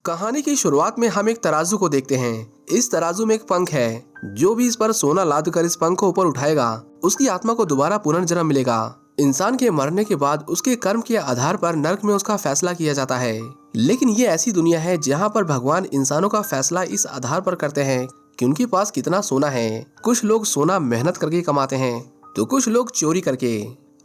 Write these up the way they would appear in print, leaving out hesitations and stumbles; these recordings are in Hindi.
कहानी की शुरुआत में हम एक तराजू को देखते हैं। इस तराजू में एक पंख है। जो भी इस पर सोना लाद कर इस पंख को ऊपर उठाएगा उसकी आत्मा को दोबारा पुनर्जन्म मिलेगा। इंसान के मरने के बाद उसके कर्म के आधार पर नरक में उसका फैसला किया जाता है। लेकिन ये ऐसी दुनिया है जहाँ पर भगवान इंसानों का फैसला इस आधार पर करते हैं कि उनके पास कितना सोना है। कुछ लोग सोना मेहनत करके कमाते हैं तो कुछ लोग चोरी करके।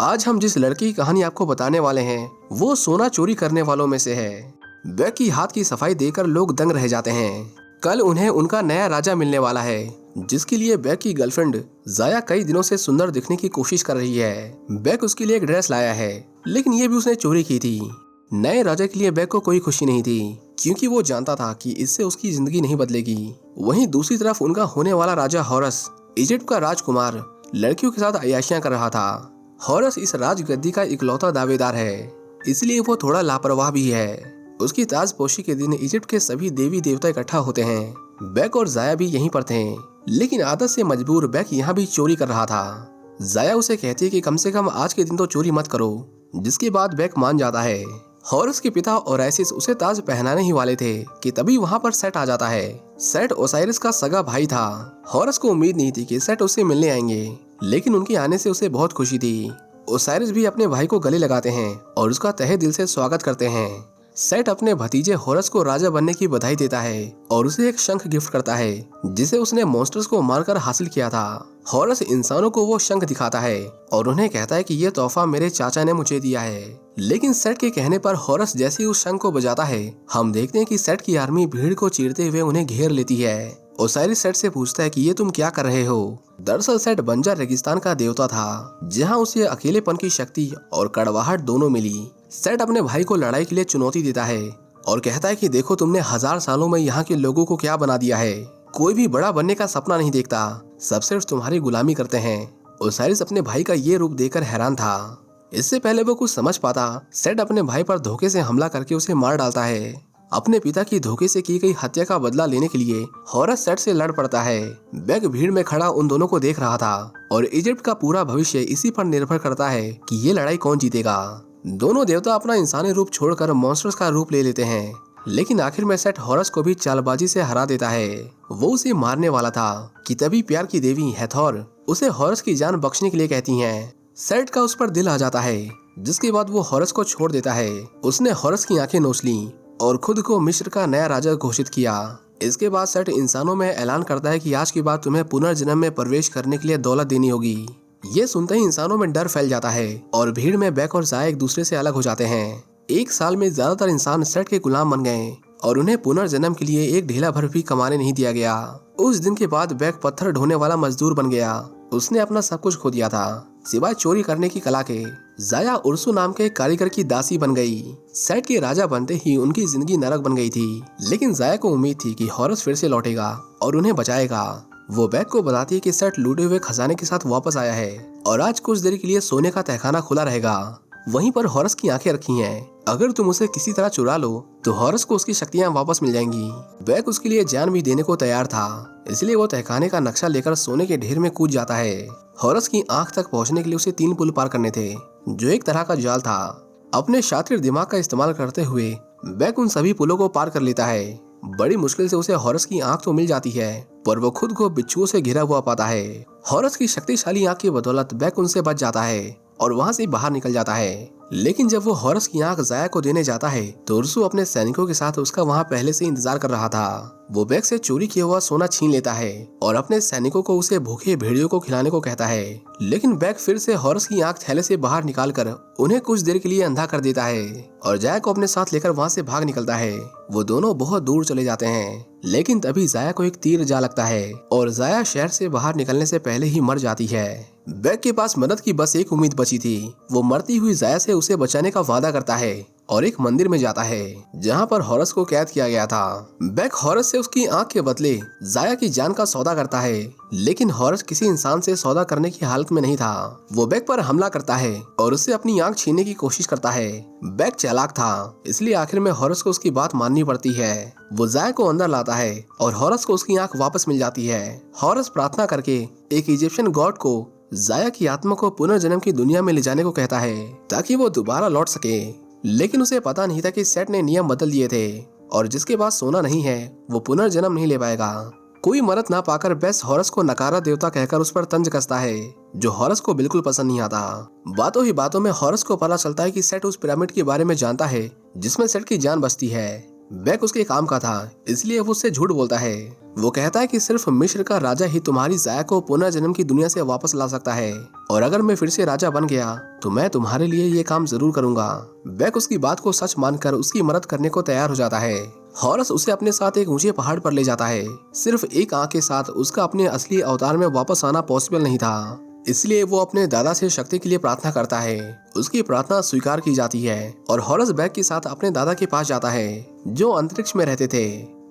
आज हम जिस लड़की की कहानी आपको बताने वाले हैं वो सोना चोरी करने वालों में से है। बैग की हाथ की सफाई देकर लोग दंग रह जाते हैं। कल उन्हें उनका नया राजा मिलने वाला है जिसके लिए बैग की गर्लफ्रेंड जाया कई दिनों से सुंदर दिखने की कोशिश कर रही है। बैग उसके लिए एक ड्रेस लाया है लेकिन ये भी उसने चोरी की थी। नए राजा के लिए बैग को कोई खुशी नहीं थी क्योंकि वो जानता था कि इससे उसकी जिंदगी नहीं बदलेगी। वहीं दूसरी तरफ उनका होने वाला राजा हॉरस, इजिप्ट का राजकुमार, लड़कियों के साथ अय्याशियां कर रहा था। हॉरस इस राजगद्दी का इकलौता दावेदार है इसलिए वो थोड़ा लापरवाह भी है। उसकी ताजपोशी के दिन इजिप्ट के सभी देवी देवता इकट्ठा होते हैं। बैग और जाया भी यहीं पर थे लेकिन आदत से मजबूर बैग यहाँ भी चोरी कर रहा था। जाया उसे कहती है कि कम से कम आज के दिन तो चोरी मत करो, जिसके बाद बैग मान जाता है। हॉरस के पिता ओराइसिस उसे ताज पहनाने ही वाले थे कि तभी वहाँ पर सेट आ जाता है। सेट ओसाइरिस का सगा भाई था। हॉरस को उम्मीद नहीं थी कि सेट उससे मिलने आएंगे लेकिन उनके आने से उसे बहुत खुशी थी। ओसाइरिस भी अपने भाई को गले लगाते हैं और उसका तहे दिल से स्वागत करते हैं। सेट अपने भतीजे हॉरस को राजा बनने की बधाई देता है और उसे एक शंख गिफ्ट करता है जिसे उसने मॉन्स्टर्स को मारकर हासिल किया था। हॉरस इंसानों को वो शंख दिखाता है और उन्हें कहता है कि ये तोहफा मेरे चाचा ने मुझे दिया है। लेकिन सेट के कहने पर हॉरस जैसे ही उस शंख को बजाता है हम देखते हैं कि सेट की आर्मी भीड़ को चीरते हुए उन्हें घेर लेती है। ओसाइरिस सेट से पूछता है कि ये तुम क्या कर रहे हो। दरअसल सेट बंजर रेगिस्तान का देवता था जहाँ उसे अकेलेपन की शक्ति और कड़वाहट दोनों मिली। सेट अपने भाई को लड़ाई के लिए चुनौती देता है और कहता है कि देखो तुमने 1000 सालों में यहाँ के लोगों को क्या बना दिया है। कोई भी बड़ा बनने का सपना नहीं देखता, सब सिर्फ तुम्हारी गुलामी करते हैं। ओसाइरिस अपने भाई का ये रूप देखकर हैरान था। इससे पहले वो कुछ समझ पाता सेट अपने भाई पर धोखे से हमला करके उसे मार डालता है। अपने पिता की धोखे से की गई हत्या का बदला लेने के लिए हॉरस सेट से लड़ पड़ता है। बैग भीड़ में खड़ा उन दोनों को देख रहा था और इजिप्ट का पूरा भविष्य इसी पर निर्भर करता है कि ये लड़ाई कौन जीतेगा। दोनों देवता अपना इंसानी रूप छोड़कर मॉन्स्टर्स का रूप ले लेते हैं लेकिन आखिर में सेट हॉरस को भी चालबाजी से हरा देता है। वो उसे मारने वाला था कि तभी प्यार की देवी हैथोर उसे हॉरस की जान बख्शने के लिए कहती हैं। सेट का उस पर दिल आ जाता है जिसके बाद वो हॉरस को छोड़ देता है। उसने हॉरस की आंखें नोच ली और खुद को मिस्र का नया राजा घोषित किया। इसके बाद सेट इंसानों में ऐलान करता है कि आज के बाद तुम्हें पुनर्जन्म में प्रवेश करने के लिए दौलत देनी होगी। ये सुनते ही इंसानों में डर फैल जाता है और भीड़ में बैग और जाया एक दूसरे से अलग हो जाते हैं। एक साल में ज्यादातर इंसान सेट के गुलाम बन गए और उन्हें पुनर्जन्म के लिए एक ढीला भर भी कमाने नहीं दिया गया। उस दिन के बाद बैग पत्थर ढोने वाला मजदूर बन गया। उसने अपना सब कुछ खो दिया था सिवाय चोरी करने की कला के। जाया उर्सू नाम के कारीगर की दासी बन गई। सेट के राजा बनते ही उनकी जिंदगी नरक बन गई थी लेकिन जाया को उम्मीद थी कि हॉरस फिर से लौटेगा और उन्हें बचाएगा। वो बैग को बताती है कि सेट लूटे हुए खजाने के साथ वापस आया है और आज कुछ देर के लिए सोने का तहखाना खुला रहेगा। वहीं पर हॉरस की आंखें रखी हैं। अगर तुम उसे किसी तरह चुरा लो तो हॉरस को उसकी शक्तियां वापस मिल जाएंगी। बैग उसके लिए जान भी देने को तैयार था इसलिए वो तहखाने का नक्शा लेकर सोने के ढेर में कूद जाता है। हॉरस की आंख तक पहुंचने के लिए उसे 3 पुल पार करने थे जो एक तरह का जाल था। अपने शातिर दिमाग का इस्तेमाल करते हुए बैग उन सभी पुलों को पार कर लेता है। बड़ी मुश्किल से उसे हॉरस की आंख तो मिल जाती है पर वो खुद को बिच्छुओं से घिरा हुआ पाता है। हॉरस की शक्तिशाली आंख की बदौलत बैग उनसे बच जाता है और वहां से बाहर निकल जाता है। लेकिन जब वो हॉरस की आंख जाया को देने जाता है तो उर्सू अपने सैनिकों के साथ उसका वहां पहले से इंतजार कर रहा था। वो बैग से चोरी किया हुआ सोना छीन लेता है और अपने सैनिकों को उसे भूखे भेड़ियों को खिलाने को कहता है। लेकिन बैग फिर से हॉरस की आंख थैले से बाहर निकाल कर उन्हें कुछ देर के लिए अंधा कर देता है और जाया को अपने साथ लेकर वहाँ से भाग निकलता है। वो दोनों बहुत दूर चले जाते हैं लेकिन तभी जाया को एक तीर जा लगता है और जाया शहर से बाहर निकलने से पहले ही मर जाती है। बैग के पास मदद की बस एक उम्मीद बची थी। वो मरती हुई जाया से उसे बचाने का वादा करता है और एक मंदिर में जाता है जहाँ पर हॉरस को कैद किया गया था। बैग हॉरस से उसकी आंख के बदले जाया की जान का सौदा करता है लेकिन हॉरस किसी इंसान से सौदा करने की हालत में नहीं था। वो बैग पर हमला करता है और उससे अपनी आंख छीनने की कोशिश करता है। बैग चालाक था इसलिए आखिर में हॉरस को उसकी बात माननी पड़ती है। वो जाया को अंदर लाता है और हॉरस को उसकी आंख वापस मिल जाती है। हॉरस प्रार्थना करके एक इजिप्शियन गॉड को जाया की आत्मा को पुनर्जन्म की दुनिया में ले जाने को कहता है ताकि वो दोबारा लौट सके। लेकिन उसे पता नहीं था कि सेट ने नियम बदल दिए थे। और जिसके पास सोना नहीं है वो पुनर्जन्म नहीं ले पाएगा। कोई मदद ना पाकर बेस हॉरस को नकारा देवता कहकर उस पर तंज कसता है, जो हॉरस को बिल्कुल पसंद नहीं आता। बातों ही बातों में हॉरस को पता चलता है कि सेट उस पिरामिड के बारे में जानता है जिसमें सेट की जान बसती है। बेक उसके काम का था, इसलिए वो उससे झूठ बोलता है। वो कहता है कि सिर्फ मिस्र का राजा ही तुम्हारी जाया को पुनर्जन्म की दुनिया से वापस ला सकता है, और अगर मैं फिर से राजा बन गया तो मैं तुम्हारे लिए ये काम जरूर करूंगा। बेक उसकी बात को सच मानकर उसकी मदद करने को तैयार हो जाता है। हॉरस उसे अपने साथ एक ऊंचे पहाड़ पर ले जाता है। सिर्फ एक आंख के साथ उसका अपने असली अवतार में वापस आना पॉसिबल नहीं था, इसलिए वो अपने दादा से शक्ति के लिए प्रार्थना करता है। उसकी प्रार्थना स्वीकार की जाती है और हॉरस बेक के साथ अपने दादा के पास जाता है, जो अंतरिक्ष में रहते थे।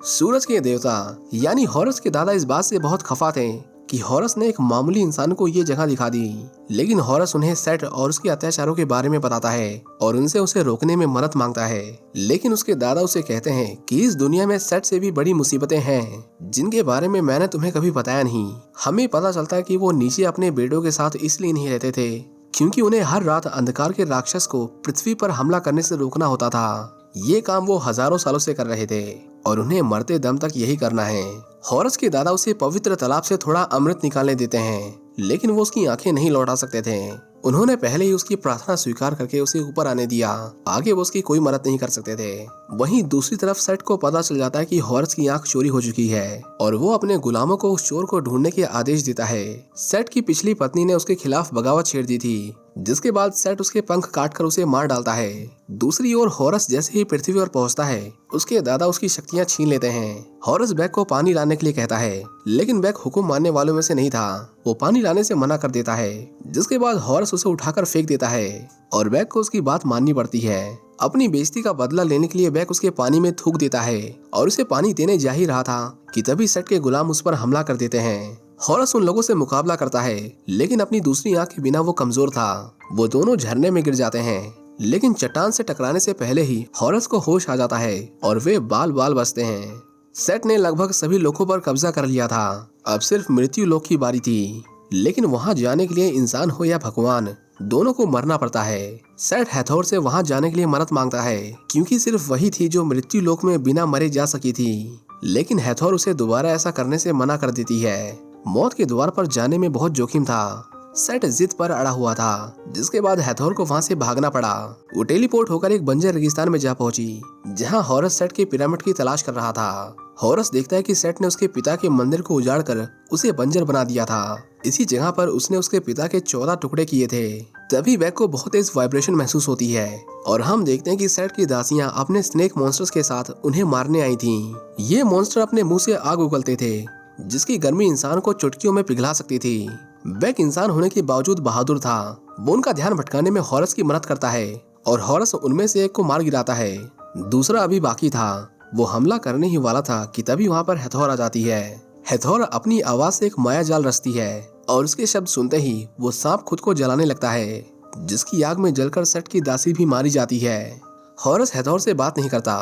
सूरज के देवता यानी हॉरस के दादा इस बात से बहुत खफा थे कि हॉरस ने एक मामूली इंसान को ये जगह दिखा दी, लेकिन हॉरस उन्हें सेट और उसके अत्याचारों के बारे में बताता है और उनसे उसे रोकने में मदद मांगता है। लेकिन उसके दादा उसे कहते हैं कि इस दुनिया में सेट से भी बड़ी मुसीबतें हैं जिनके बारे में मैंने तुम्हें कभी बताया नहीं। हमें पता चलता है कि वो नीचे अपने बेटों के साथ इसलिए नहीं रहते थे क्योंकि उन्हें हर रात अंधकार के राक्षस को पृथ्वी पर हमला करने से रोकना होता था। ये काम वो हजारों सालों से कर रहे थे और उन्हें मरते दम तक यही करना है। हॉरस के दादा उसे पवित्र तालाब से थोड़ा अमृत निकालने देते हैं, लेकिन वो उसकी आंखें नहीं लौटा सकते थे। उन्होंने पहले ही उसकी प्रार्थना स्वीकार करके उसे ऊपर आने दिया, आगे वो उसकी कोई मदद नहीं कर सकते थे। वहीं दूसरी तरफ सेट को पता चल जाता है कि हॉरस की आंख चोरी हो चुकी है और वो अपने गुलामों को उस चोर को ढूंढने के आदेश देता है। सेट की पिछली पत्नी ने उसके खिलाफ बगावत छेड़ दी थी, जिसके बाद सेट उसके पंख काटकर उसे मार डालता है। दूसरी ओर हॉरस जैसे ही पृथ्वी पर पहुंचता है, उसके दादा उसकी शक्तियां छीन लेते हैं। हॉरस बेक को पानी लाने के लिए कहता है, लेकिन बेक हुक्म मानने वालों में से नहीं था। वो पानी लाने से मना कर देता है, जिसके बाद हॉरस उसे उठाकर फेंक देता है और बेक को उसकी बात माननी पड़ती है। अपनी बेइज्जती का बदला लेने के लिए बेक उसके पानी में थूक देता है और उसे पानी देने जा ही रहा था कि तभी सेट के गुलाम उस पर हमला कर देते हैं। हॉरस उन लोगों से मुकाबला करता है, लेकिन अपनी दूसरी आंख के बिना वो कमजोर था। वो दोनों झरने में गिर जाते हैं, लेकिन चट्टान से टकराने से पहले ही हॉरस को होश आ जाता है और वे बाल बाल बचते हैं। सेट ने लगभग सभी लोगों पर कब्जा कर लिया था, अब सिर्फ मृत्यु लोक की बारी थी। लेकिन वहां जाने के लिए इंसान हो या भगवान, दोनों को मरना पड़ता है। सेट हैथोर से वहां जाने के लिए मदद मांगता है, क्योंकि सिर्फ वही थी जो मृत्यु लोक में बिना मरे जा सकी थी। लेकिन हैथोर उसे दोबारा ऐसा करने से मना कर देती है। मौत के द्वार पर जाने में बहुत जोखिम था। सेट जिद पर अड़ा हुआ था, जिसके बाद हैथोर को वहां से भागना पड़ा। वो टेलीपोर्ट होकर एक बंजर रेगिस्तान में जा पहुंची, जहां हॉरस सेट के पिरामिड की तलाश कर रहा था। हॉरस देखता है कि सेट ने उसके पिता के मंदिर को उजाड़कर उसे बंजर बना दिया था। इसी जगह पर उसने उसके पिता के 14 टुकड़े किए थे। तभी बेक को बहुत तेज वाइब्रेशन महसूस होती है और हम देखते हैं कि सेट की दासियां अपने स्नेक मॉन्स्टर्स के साथ उन्हें मारने आई थीं। ये मॉन्स्टर अपने मुंह से आग उगलते थे, जिसकी गर्मी इंसान को चुटकियों में पिघला सकती थी। बेक इंसान होने के बावजूद बहादुर था। वो उनका ध्यान भटकाने में हॉरस की मदद करता है और हॉरस उनमें से एक को मार गिराता है। दूसरा अभी बाकी था। वो हमला करने ही वाला था कि तभी वहां पर हैथोर आ जाती है। हैथोर अपनी आवाज से एक माया जाल रचती है और उसके शब्द सुनते ही वो सांप खुद को जलाने लगता है, जिसकी आग में जलकर सेट की दासी भी मारी जाती है। हॉरस हैथोर से बात नहीं करता,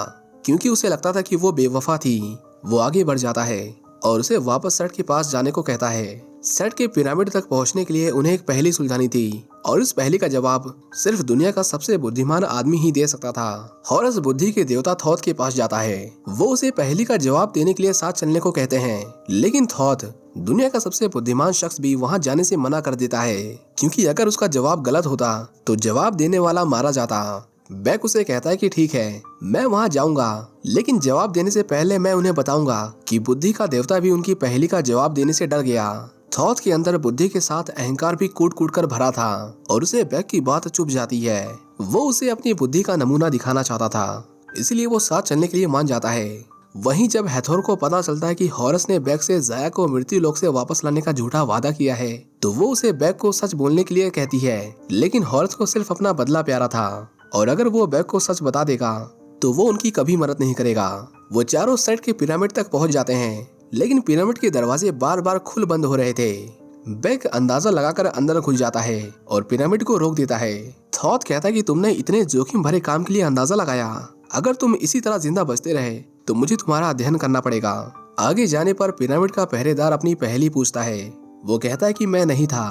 क्योंकि उसे लगता था कि वो बेवफा थी। वो आगे बढ़ जाता है और उसे वापस सेट के पास जाने को कहता है। सेट के पिरामिड तक पहुंचने के लिए उन्हें एक पहेली सुलझानी थी और इस पहेली का जवाब सिर्फ दुनिया का सबसे बुद्धिमान आदमी ही दे सकता था। हॉरस बुद्धि के देवता थॉथ के पास जाता है। वो उसे पहेली का जवाब देने के लिए साथ चलने को कहते हैं, लेकिन थॉथ दुनिया का सबसे बुद्धिमान शख्स भी वहां जाने से मना कर देता है, क्योंकि अगर उसका जवाब गलत होता तो जवाब देने वाला मारा जाता। बेक उसे कहता है कि ठीक है, मैं वहां जाऊंगा, लेकिन जवाब देने से पहले मैं उन्हें बताऊंगा कि बुद्धि का देवता भी उनकी पहेली का जवाब देने से डर गया। थॉथ के अंदर बुद्धि के साथ अहंकार भी कूट कूट कर भरा था और उसे बेक की बात चुभ जाती है। वो उसे अपनी बुद्धि का नमूना दिखाना चाहता था, इसलिए वो साथ चलने के लिए मान जाता है। वहीं जब हैथोर को पता चलता है कि हॉरस ने बेक से जाया को मृत्यु लोक से वापस लाने का झूठा वादा किया है, तो वो उसे बेक को सच बोलने के लिए कहती है। लेकिन हॉरस को सिर्फ अपना बदला प्यारा था और अगर वो बेक को सच बता देगा तो वो उनकी कभी मदद नहीं करेगा। वो चारों सेट के पिरामिड तक पहुंच जाते हैं, लेकिन पिरामिड के दरवाजे बार बार खुल बंद हो रहे थे। बेक अंदाजा लगाकर अंदर घुस जाता है और पिरामिड को रोक देता है। थॉथ कहता है कि तुमने इतने जोखिम भरे काम के लिए अंदाजा लगाया। अगर तुम इसी तरह जिंदा बचते रहे तो मुझे तुम्हारा अध्ययन करना पड़ेगा। आगे जाने पर पिरामिड का पहरेदार अपनी पहेली पूछता है। वो कहता है कि मैं नहीं था,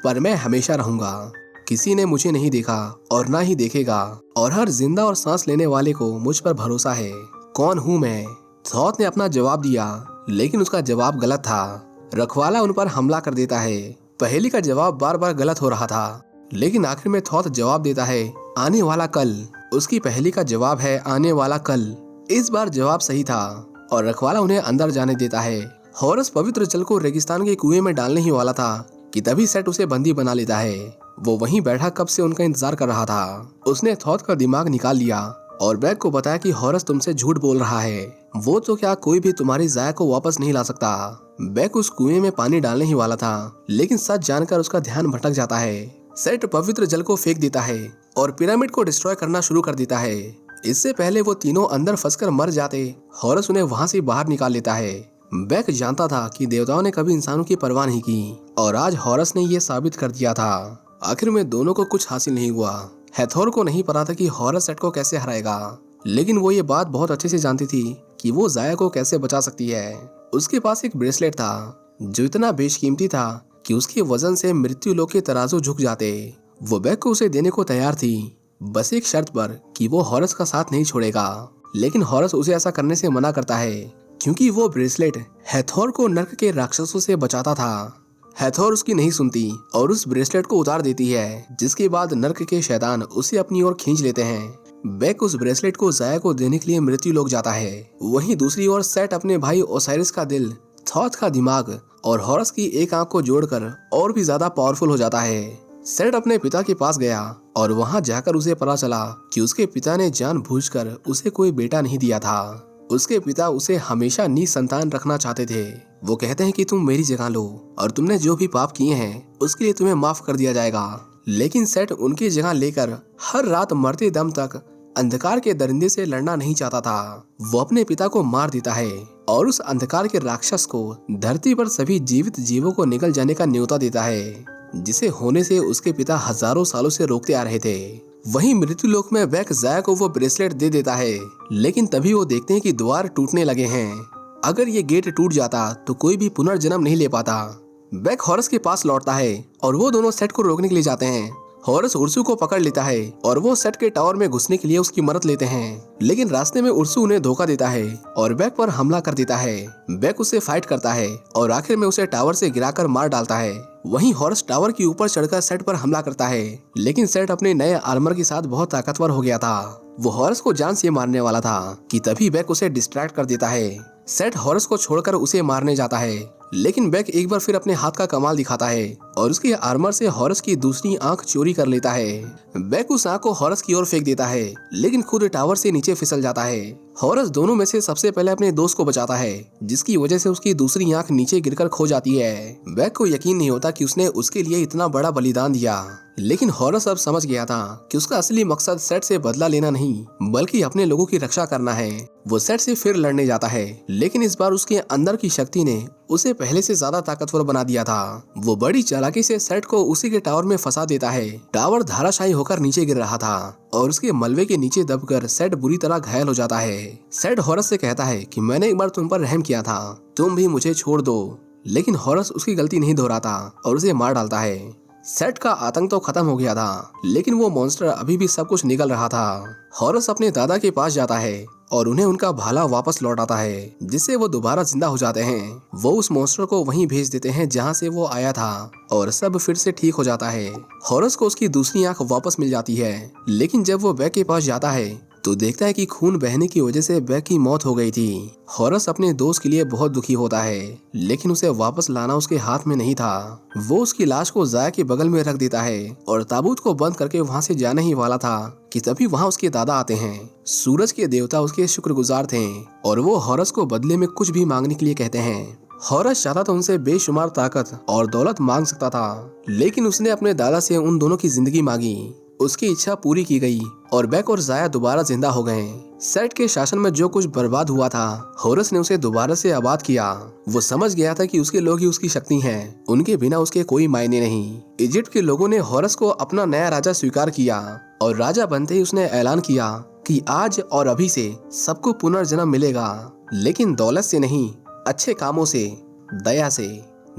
पर मैं हमेशा रहूंगा। किसी ने मुझे नहीं देखा और ना ही देखेगा, और हर जिंदा और सांस लेने वाले को मुझ पर भरोसा है। कौन हूँ मैं? थॉथ ने अपना जवाब दिया, लेकिन उसका जवाब गलत था। रखवाला उन पर हमला कर देता है। पहेली का जवाब बार बार गलत हो रहा था, लेकिन आखिर में थॉथ जवाब देता है, आने वाला कल। उसकी पहेली का जवाब है आने वाला कल। इस बार जवाब सही था और रखवाला उन्हें अंदर जाने देता है। हॉरस पवित्र जल को रेगिस्तान के कुएं में डालने ही वाला था कि तभी सेट उसे बंदी बना लेता है। वो वहीं बैठा कब से उनका इंतजार कर रहा था। उसने थॉथ का दिमाग निकाल लिया और बैग को बताया कि हॉरस तुमसे झूठ बोल रहा है। वो तो क्या कोई भी तुम्हारी जाया को वापस नहीं ला सकता। बैग उस कुएं में पानी डालने ही वाला था, लेकिन सच जानकर उसका ध्यान भटक जाता है। सेट पवित्र जल को फेंक देता है और पिरामिड को डिस्ट्रॉय करना शुरू कर देता है। इससे पहले वो तीनों अंदर फंसकर मर जाते, हॉरस उन्हें वहां से बाहर निकाल लेता है। बैक जानता था कि देवताओं ने कभी इंसानों की परवाह नहीं की और आज हॉरस ने ये साबित कर दिया था। आखिर में दोनों को कुछ हासिल नहीं हुआ। हैथोर को नहीं पता था कि हॉरस सेट को कैसे हराएगा, लेकिन वो ये बात बहुत अच्छे से जानती थी कि वो जाया को कैसे बचा सकती है। उसके पास एक ब्रेसलेट था जो इतना बेशकीमती था कि उसके वजन से मृत्यु लोक के तराजू झुक जाते। वो बैग को उसे देने को तैयार थी, बस एक शर्त पर कि वो हॉरस का साथ नहीं छोड़ेगा। लेकिन हॉरस उसे ऐसा करने से मना करता है क्योंकि वो ब्रेसलेट हैथोर को नर्क के राक्षसों से बचाता था। हैथोर उसकी नहीं सुनती और उस ब्रेसलेट को उतार देती है, जिसके बाद नर्क के शैतान उसे अपनी ओर खींच लेते हैं। बैक उस ब्रेसलेट को जाया को देने के लिए मृत्यु लोक जाता है। वहीं दूसरी ओर सेट अपने भाई ओसाइरिस का दिल, थॉथ का दिमाग और हॉरस की एक आंख को जोड़कर और भी ज्यादा पावरफुल हो जाता है। सेट अपने पिता के पास गया और वहां जाकर उसे पता चला कि उसके पिता ने जानबूझकर उसे कोई बेटा नहीं दिया था। उसके पिता उसे हमेशा निसंतान रखना चाहते थे। वो कहते हैं कि तुम मेरी जगह लो और तुमने जो भी पाप किए हैं उसके लिए तुम्हें माफ कर दिया जाएगा। लेकिन सेट उनकी जगह लेकर हर रात मरते दम तक अंधकार के दरिंदे से लड़ना नहीं चाहता था। वो अपने पिता को मार देता है और उस अंधकार के राक्षस को धरती पर सभी जीवित जीवों को निकल जाने का न्योता देता है, जिसे होने से उसके पिता हजारों सालों से रोकते आ रहे थे। वहीं मृत्यु लोक में बैक जाया को वो ब्रेसलेट दे देता है, लेकिन तभी वो देखते हैं कि द्वार टूटने लगे हैं। अगर ये गेट टूट जाता तो कोई भी पुनर्जन्म नहीं ले पाता। बैक हॉरस के पास लौटता है और वो दोनों सेट को रोकने के लिए जाते हैं। हॉरस उर्सू को पकड़ लेता है और वो सेट के टावर में घुसने के लिए उसकी मदद लेते हैं, लेकिन रास्ते में उर्सू उन्हें धोखा देता है और बैक पर हमला कर देता है। बैक उससे फाइट करता है और आखिर में उसे टावर से गिराकर मार डालता है। वहीं हॉरस टावर के ऊपर चढ़कर सेट पर हमला करता है, लेकिन सेट अपने नए आर्मर के साथ बहुत ताकतवर हो गया था। वो हॉरस को जान से मारने वाला था कि तभी बैक उसे डिस्ट्रैक्ट कर देता है। सेट हॉरस को छोड़कर उसे मारने जाता है, लेकिन बैक एक बार फिर अपने हाथ का कमाल दिखाता है और उसके आर्मर से हॉरस की दूसरी आंख चोरी कर लेता है। बैक उस आंख को हॉरस की ओर फेंक देता है, लेकिन खुद टावर से नीचे फिसल जाता है। हॉरस दोनों में से सबसे पहले अपने दोस्त को बचाता है, जिसकी वजह से उसकी दूसरी आंख नीचे गिरकर खो जाती है। बैक को यकीन नहीं होता कि उसने उसके लिए इतना बड़ा बलिदान दिया, लेकिन हॉरस अब समझ गया था कि उसका असली मकसद सेट से बदला लेना नहीं, बल्कि अपने लोगों की रक्षा करना है। वो सेट से फिर लड़ने जाता है, लेकिन इस बार उसके अंदर की शक्ति ने उसे पहले से ज्यादा ताकतवर बना दिया था। वो बड़ी चालाकी से सेट को उसी के टावर में फंसा देता है। टावर धाराशायी होकर नीचे गिर रहा था और उसके मलबे के नीचे दबकर सेट बुरी तरह घायल हो जाता है। सेट हॉरस से कहता है कि मैंने एक बार तुम पर रहम किया था, तुम भी मुझे छोड़ दो, लेकिन हॉरस उसकी गलती नहीं दोहराता और उसे मार डालता है। सेट का आतंक तो खत्म हो गया था, लेकिन वो मॉन्स्टर अभी भी सब कुछ निगल रहा था। हॉरस अपने दादा के पास जाता है और उन्हें उनका भाला वापस लौटाता है, जिससे वो दोबारा जिंदा हो जाते हैं। वो उस मॉन्स्टर को वहीं भेज देते हैं जहां से वो आया था और सब फिर से ठीक हो जाता है। हॉरस को उसकी दूसरी आंख वापस मिल जाती है, लेकिन जब वो बैक के पास जाता है तो देखता है कि खून बहने की वजह से बैक की मौत हो गई थी। हॉरस अपने दोस्त के लिए बहुत दुखी होता है, लेकिन उसे वापस लाना उसके हाथ में नहीं था। वो उसकी लाश को जाया के बगल में रख देता है और ताबूत को बंद करके वहां से जाने ही वाला था कि तभी वहां उसके दादा आते हैं। सूरज के देवता उसके शुक्रगुजार थे और वो हॉरस को बदले में कुछ भी मांगने के लिए कहते हैं। हॉरस चाहता था उनसे बेशुमार ताकत और दौलत मांग सकता था, लेकिन उसने अपने दादा से उन दोनों की जिंदगी मांगी। उसकी इच्छा पूरी की गई और बैक और जाया दोबारा जिंदा हो गए। सेट के शासन में जो कुछ बर्बाद हुआ था, हॉरस ने उसे दोबारा से आबाद किया। वो समझ गया था कि उसके लोग ही उसकी शक्ति हैं, उनके बिना उसके कोई मायने नहीं। इजिप्ट के लोगों ने हॉरस को अपना नया राजा स्वीकार किया और राजा बनते ही उसने ऐलान किया कि आज और अभी से सबको पुनर्जन्म मिलेगा, लेकिन दौलत से नहीं, अच्छे कामों से, दया से,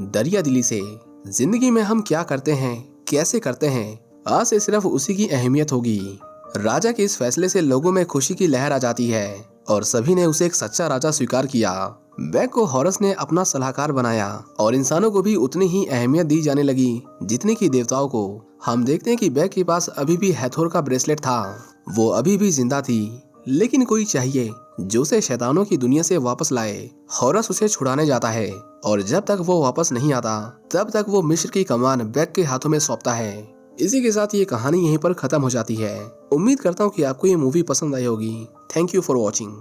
दरियादिली से। जिंदगी में हम क्या करते हैं, कैसे करते हैं, आज से सिर्फ उसी की अहमियत होगी। राजा के इस फैसले से लोगों में खुशी की लहर आ जाती है और सभी ने उसे एक सच्चा राजा स्वीकार किया। बैग को हॉरस ने अपना सलाहकार बनाया और इंसानों को भी उतनी ही अहमियत दी जाने लगी जितनी कि देवताओं को। हम देखते हैं कि बैग के पास अभी भी हैथोर का ब्रेसलेट था। वो अभी भी जिंदा थी, लेकिन कोई चाहिए जो उसे शैतानों की दुनिया से वापस लाए। हॉरस उसे छुड़ाने जाता है और जब तक वो वापस नहीं आता तब तक वो मिस्र की कमान बैग के हाथों में सौंपता है। इसी के साथ ये कहानी यहीं पर खत्म हो जाती है। उम्मीद करता हूँ कि आपको ये मूवी पसंद आई होगी। Thank you for watching.